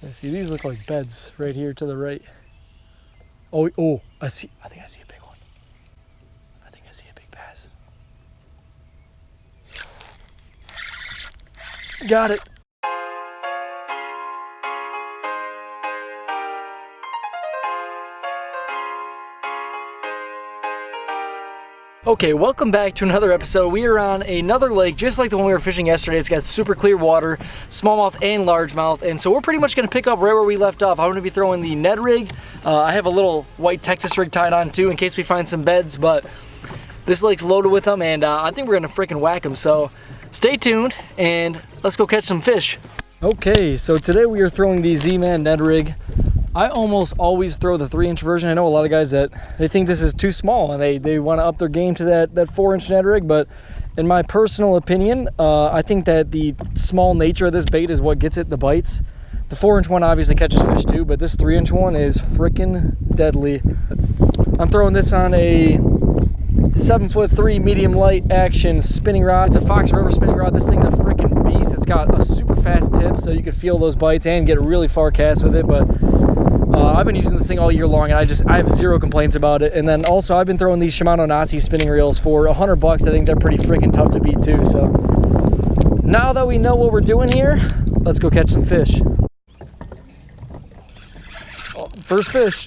Yeah, see, these look like beds right here to the right. Oh, I think I see a big one. I think I see a big bass. Got it. Okay, welcome back to another episode. We are on another lake, just like the one we were fishing yesterday. It's got super clear water, smallmouth and largemouth, and so we're pretty much gonna pick up right where we left off. I'm gonna be throwing the Ned rig. I have a little white Texas rig tied on too in case we find some beds, but this lake's loaded with them, and I think we're gonna freaking whack them. So stay tuned, and let's go catch some fish. Okay, so today we are throwing the Z-Man Ned rig. I almost always throw the 3-inch version. I know a lot of guys that they think this is too small and they want to up their game to that 4-inch Ned rig, but in my personal opinion, I think that the small nature of this bait is what gets it the bites. The 4-inch one obviously catches fish too, but this 3-inch one is freaking deadly. I'm throwing this on a 7'3" medium light action spinning rod. It's a Fox River spinning rod. This thing's a freaking beast. It's got a super fast tip, so you can feel those bites and get a really far cast with it, but I've been using this thing all year long, and I have zero complaints about it. And then also I've been throwing these Shimano Nasi spinning reels for $100. I think they're pretty freaking tough to beat too. So now that we know what we're doing here, let's go catch some fish. Oh, first fish.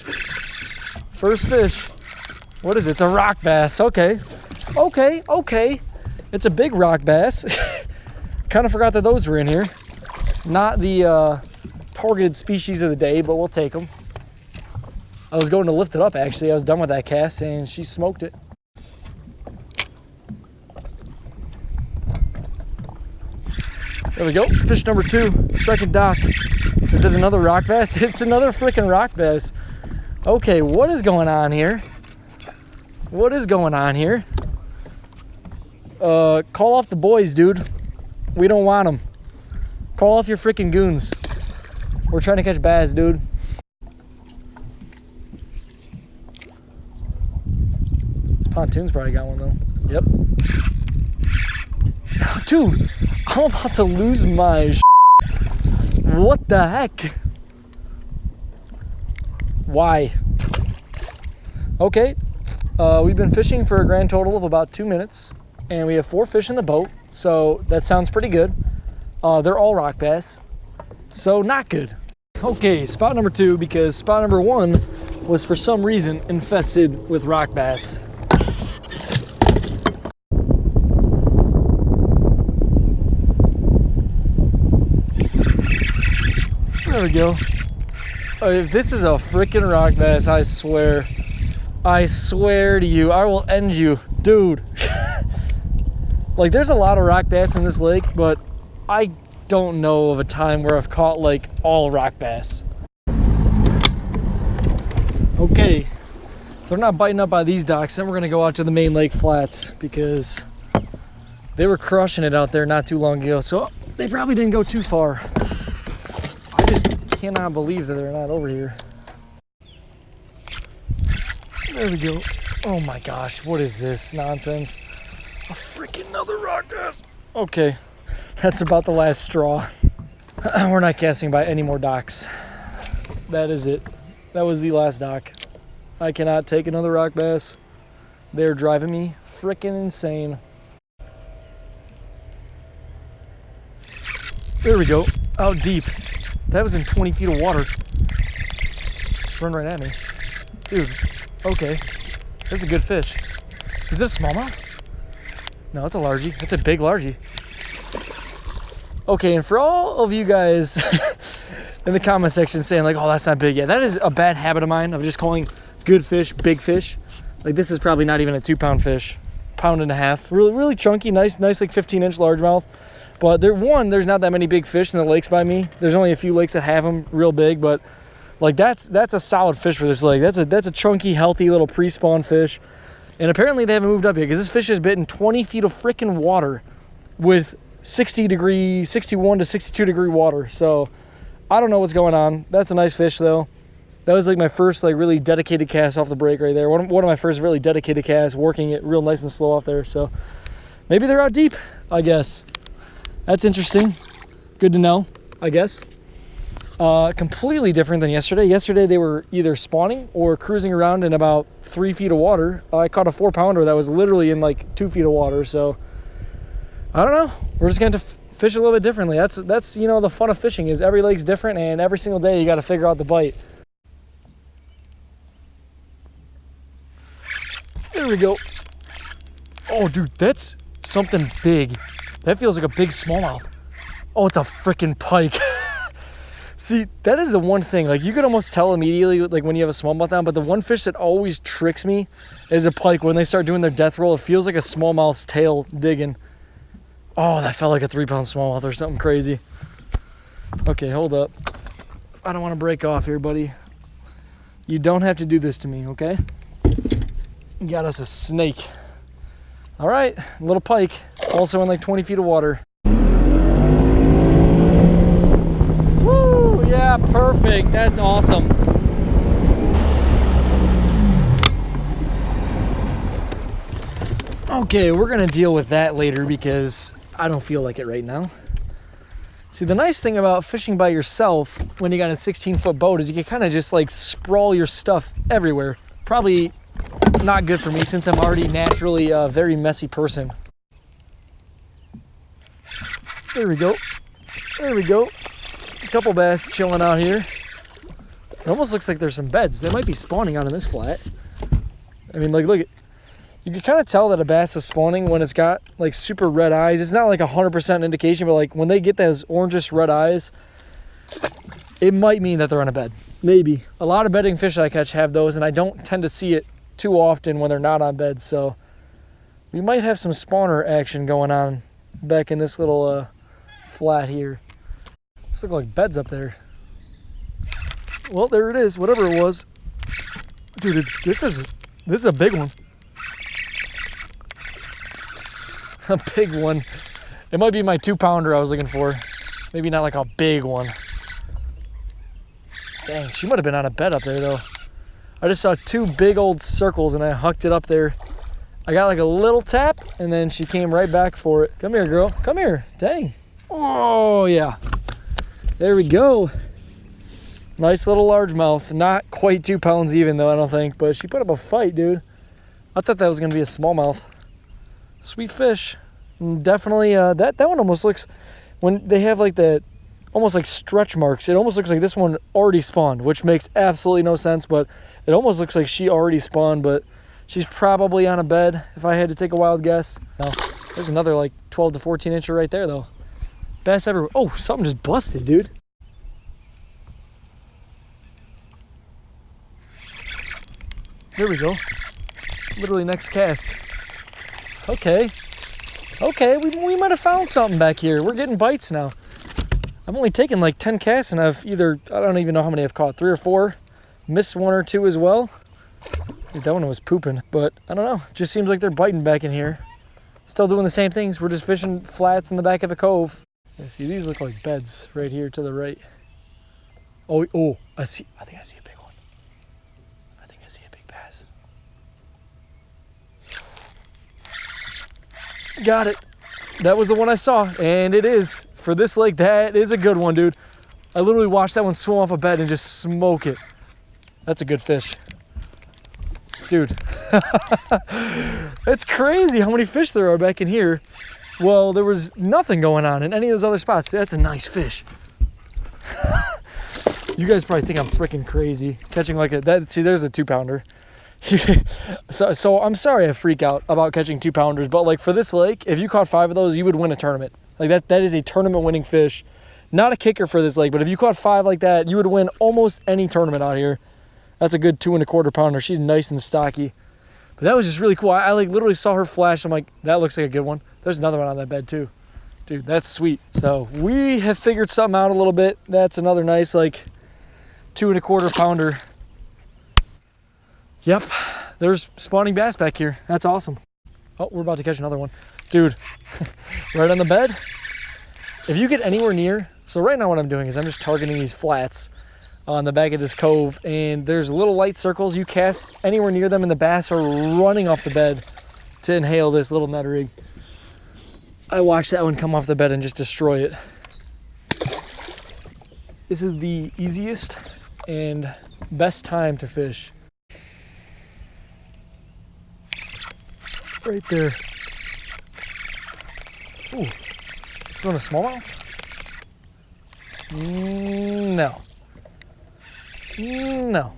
First fish. What is it? It's a rock bass. Okay. It's a big rock bass. Kind of forgot that those were in here. Not the targeted species of the day, but we'll take them. I was going to lift it up actually. I was done with that cast and she smoked it. There we go. Fish number 2, second dock. Is it another rock bass? It's another freaking rock bass. Okay, what is going on here? What is going on here? Call off the boys, dude. We don't want them. Call off your freaking goons. We're trying to catch bass, dude. This pontoon's probably got one though. Yep. Dude, I'm about to lose my What the heck? Why? Okay. We've been fishing for a grand total of about 2 minutes, and we have 4 fish in the boat, so that sounds pretty good. They're all rock bass, so not good. Okay, spot number 2, because spot number 1 was for some reason infested with rock bass. There we go. If this is a freaking rock bass, I swear to you, I will end you, dude. Like, there's a lot of rock bass in this lake, but I don't know of a time where I've caught like all rock bass. Okay, if they're not biting up by these docks, then we're gonna go out to the main lake flats because they were crushing it out there not too long ago, so they probably didn't go too far. I just cannot believe that they're not over here. There we go. Oh my gosh, what is this nonsense? A freaking another rock bass. Okay, that's about the last straw. We're not casting by any more docks. That is it. That was the last dock. I cannot take another rock bass. They're driving me freaking insane. There we go. Out deep. That was in 20 feet of water. Run right at me. Dude, okay. That's a good fish. Is this a smallmouth? No, it's a largie. It's a big largie. Okay, and for all of you guys in the comment section saying like, oh, that's not big yet, that is a bad habit of mine of just calling good fish big fish. Like, this is probably not even a 2-pound fish, 1.5 pounds. Really chunky, nice like 15-inch largemouth. But there's not that many big fish in the lakes by me. There's only a few lakes that have them real big, but like that's a solid fish for this lake. That's a chunky, healthy little pre-spawn fish. And apparently they haven't moved up yet because this fish has bitten 20 feet of freaking water with 61 to 62 degree water. So I don't know what's going on. That's a nice fish though. That was like my first like really dedicated cast off the break right there. One of my first really dedicated casts, working it real nice and slow off there. So maybe they're out deep, I guess. That's interesting. Good to know, I guess. Completely different than yesterday. Yesterday they were either spawning or cruising around in about 3 feet of water. I caught a 4-pounder that was literally in like 2 feet of water. So I don't know. We're just going to fish a little bit differently. That's you know, the fun of fishing is every lake's different, and every single day you got to figure out the bite. There we go. Oh, dude, that's something big. That feels like a big smallmouth. Oh, it's a freaking pike. See, that is the one thing, like you could almost tell immediately like when you have a smallmouth on, but the one fish that always tricks me is a pike. When they start doing their death roll, it feels like a smallmouth's tail digging. Oh, that felt like a 3-pound smallmouth or something crazy. Okay, hold up. I don't want to break off here, buddy. You don't have to do this to me, okay? You got us a snake. All right, little pike, also in like 20 feet of water. Yeah, perfect. That's awesome. Okay, we're gonna deal with that later because I don't feel like it right now. See, the nice thing about fishing by yourself when you got a 16-foot boat is you can kind of just like sprawl your stuff everywhere. Probably not good for me since I'm already naturally a very messy person. There we go. There we go. Couple bass chilling out here. It almost looks like there's some beds. They might be spawning out in this flat. I mean, like, look, you can kind of tell that a bass is spawning when it's got like super red eyes. It's not like 100% indication, but like when they get those orangish red eyes, it might mean that they're on a bed. Maybe. A lot of bedding fish I catch have those, and I don't tend to see it too often when they're not on beds. So we might have some spawner action going on back in this little flat here. This look like beds up there. Well, there it is, whatever it was. Dude, this is a big one. A big one. It might be my 2-pounder I was looking for. Maybe not like a big one. Dang, she might have been on a bed up there though. I just saw 2 big old circles and I hucked it up there. I got like a little tap and then she came right back for it. Come here, girl, come here, dang. Oh yeah. There we go. Nice little largemouth. Not quite 2 pounds even though, I don't think, but she put up a fight, dude. I thought that was gonna be a smallmouth. Sweet fish. And definitely, that one almost looks, when they have like that, almost like stretch marks, it almost looks like this one already spawned, which makes absolutely no sense, but it almost looks like she already spawned, but she's probably on a bed if I had to take a wild guess. No, there's another like 12 to 14 incher right there though. Bass everywhere. Oh, something just busted, dude. There we go. Literally next cast. Okay. Okay, we might have found something back here. We're getting bites now. I've only taken like 10 casts and I've either, I don't even know how many I've caught, 3 or 4. Missed 1 or 2 as well. Dude, that one was pooping, but I don't know. It just seems like they're biting back in here. Still doing the same things. We're just fishing flats in the back of a cove. Yeah, see, these look like beds right here to the right. Oh, I think I see a big one. I think I see a big bass. Got it. That was the one I saw, and it is. For this lake, that is a good one, dude. I literally watched that one swim off a bed and just smoke it. That's a good fish. Dude. It's crazy how many fish there are back in here. Well, there was nothing going on in any of those other spots. That's a nice fish. You guys probably think I'm freaking crazy catching like that. See, there's a 2-pounder. So I'm sorry I freak out about catching 2-pounders, but like for this lake, if you caught 5 of those, you would win a tournament. Like that is a tournament winning fish. Not a kicker for this lake, but if you caught 5 like that, you would win almost any tournament out here. That's a good 2 1/4 pounder. She's nice and stocky. But that was just really cool. I like literally saw her flash. I'm like, that looks like a good one. There's another one on that bed too. Dude, that's sweet. So we have figured something out a little bit. That's another nice like 2 1/4 pounder. Yep, there's spawning bass back here. That's awesome. Oh, we're about to catch another one. Dude, right on the bed. If you get anywhere near, so right now what I'm doing is I'm just targeting these flats on the back of this cove, and there's little light circles. You cast anywhere near them and the bass are running off the bed to inhale this little nut rig. I watched that one come off the bed and just destroy it. This is the easiest and best time to fish. Right there. Ooh, is it on a smallmouth? No. No.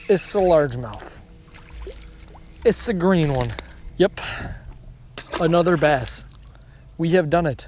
It's a largemouth. It's a green one. Yep. Another bass. We have done it.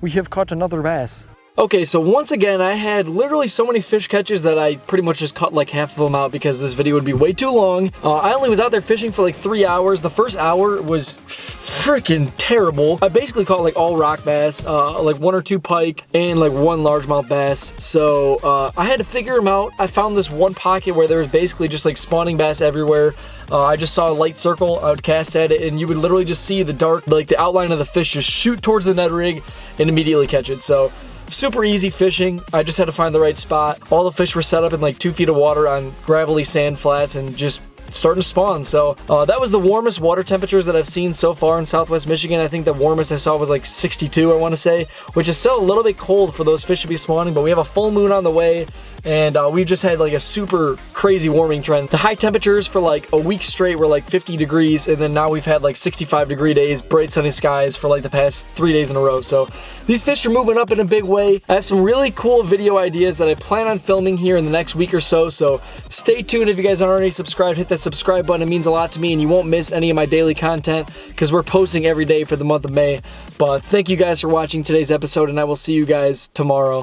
We have caught another bass. Okay, so once again, I had literally so many fish catches that I pretty much just cut like half of them out because this video would be way too long. I only was out there fishing for like 3 hours. The first hour was freaking terrible. I basically caught like all rock bass, like 1 or 2 pike, and like 1 largemouth bass. So I had to figure them out. I found this one pocket where there was basically just like spawning bass everywhere. I just saw a light circle. I would cast at it, and you would literally just see the dark, like the outline of the fish just shoot towards the Ned rig and immediately catch it. So super easy fishing. I just had to find the right spot. All the fish were set up in like 2 feet of water on gravelly sand flats and just starting to spawn. So that was the warmest water temperatures that I've seen so far in Southwest Michigan. I think the warmest I saw was like 62, I want to say, which is still a little bit cold for those fish to be spawning, but we have a full moon on the way, and we just had like a super crazy warming trend. The high temperatures for like a week straight were like 50 degrees, and then now we've had like 65-degree days, bright sunny skies for like the past 3 days in a row. So these fish are moving up in a big way. I have some really cool video ideas that I plan on filming here in the next week or so, so stay tuned. If you guys aren't already subscribed, hit that subscribe button. It means a lot to me, and you won't miss any of my daily content because we're posting every day for the month of May. But thank you guys for watching today's episode, and I will see you guys tomorrow.